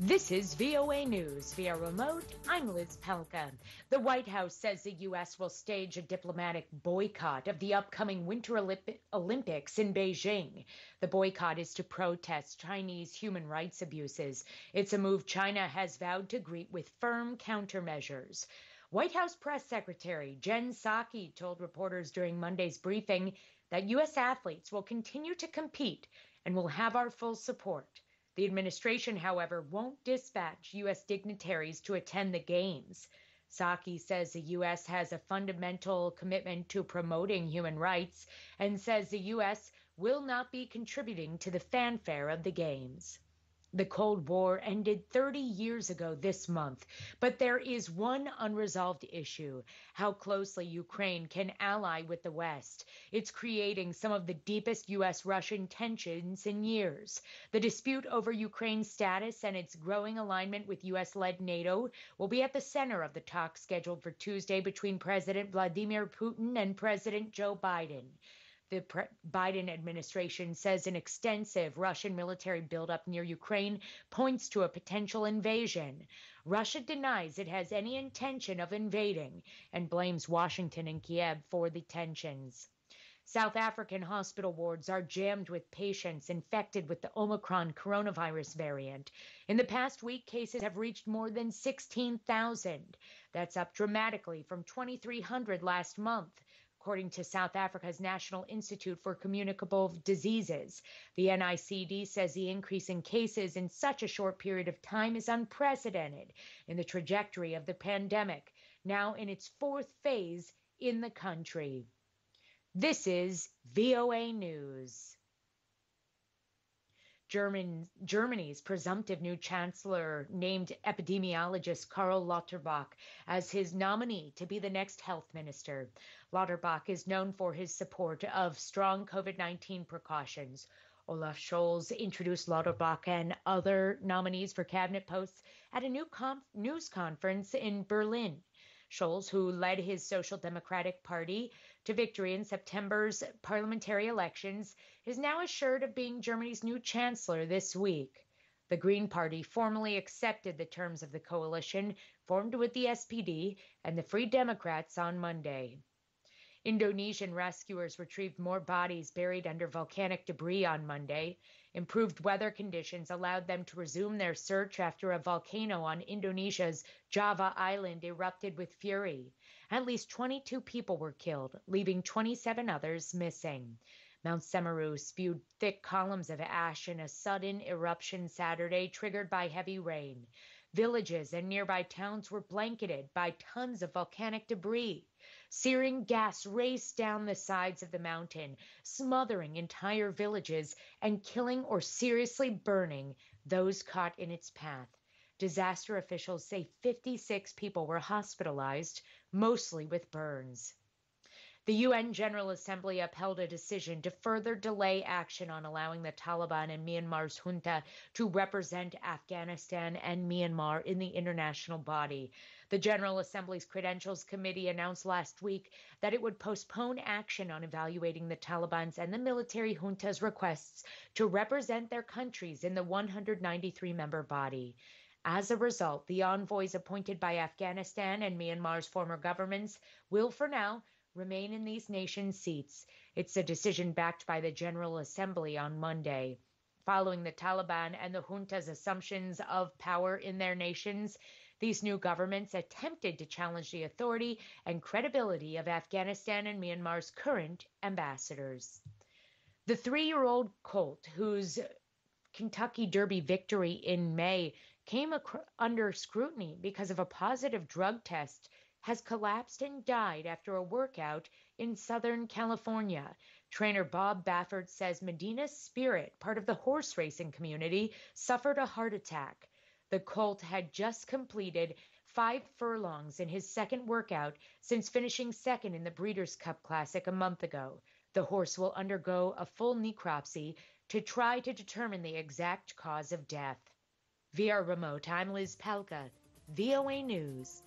This is VOA News. Via remote, I'm Liz Pelka. The White House says the U.S. will stage a diplomatic boycott of the upcoming Winter Olympics in Beijing. The boycott is to protest Chinese human rights abuses. It's a move China has vowed to greet with firm countermeasures. White House Press Secretary Jen Psaki told reporters during Monday's briefing that U.S. athletes will continue to compete and will have our full support. The administration, however, won't dispatch U.S. dignitaries to attend the Games. Psaki says the U.S. has a fundamental commitment to promoting human rights and says the U.S. will not be contributing to the fanfare of the Games. The Cold War ended 30 years ago this month, but there is one unresolved issue: how closely Ukraine can ally with the West. It's creating some of the deepest U.S.-Russian tensions in years. The dispute over Ukraine's status and its growing alignment with U.S.-led NATO will be at the center of the talks scheduled for Tuesday between President Vladimir Putin and President Joe Biden. The Biden administration says an extensive Russian military buildup near Ukraine points to a potential invasion. Russia denies it has any intention of invading and blames Washington and Kiev for the tensions. South African hospital wards are jammed with patients infected with the Omicron coronavirus variant. In the past week, cases have reached more than 16,000. That's up dramatically from 2,300 last month, according to South Africa's National Institute for Communicable Diseases. The NICD says the increase in cases in such a short period of time is unprecedented in the trajectory of the pandemic, now in its fourth phase in the country. This is VOA News. Germany's presumptive new chancellor named epidemiologist Karl Lauterbach as his nominee to be the next health minister. Lauterbach is known for his support of strong COVID-19 precautions. Olaf Scholz introduced Lauterbach and other nominees for cabinet posts at a new news conference in Berlin. Scholz, who led his Social Democratic Party to victory in September's parliamentary elections, is now assured of being Germany's new chancellor this week. The Green Party formally accepted the terms of the coalition formed with the SPD and the Free Democrats on Monday. Indonesian rescuers retrieved more bodies buried under volcanic debris on Monday. Improved weather conditions allowed them to resume their search after a volcano on Indonesia's Java Island erupted with fury. At least 22 people were killed, leaving 27 others missing. Mount Semeru spewed thick columns of ash in a sudden eruption Saturday, triggered by heavy rain. Villages and nearby towns were blanketed by tons of volcanic debris. Searing gas raced down the sides of the mountain, smothering entire villages and killing or seriously burning those caught in its path. Disaster officials say 56 people were hospitalized, mostly with burns. The UN General Assembly upheld a decision to further delay action on allowing the Taliban and Myanmar's junta to represent Afghanistan and Myanmar in the international body. The General Assembly's Credentials Committee announced last week that it would postpone action on evaluating the Taliban's and the military junta's requests to represent their countries in the 193-member body. As a result, the envoys appointed by Afghanistan and Myanmar's former governments will, for now, remain in these nations' seats. It's a decision backed by the General Assembly on Monday. Following the Taliban and the junta's assumptions of power in their nations, these new governments attempted to challenge the authority and credibility of Afghanistan and Myanmar's current ambassadors. The 3-year-old colt, whose Kentucky Derby victory in May came under scrutiny because of a positive drug test, has collapsed and died after a workout in Southern California. Trainer Bob Baffert says Medina's Spirit, part of the horse racing community, suffered a heart attack. The colt had just completed 5 furlongs in his second workout since finishing second in the Breeders' Cup Classic a month ago. The horse will undergo a full necropsy to try to determine the exact cause of death. Via remote, I'm Liz Pelka, VOA News.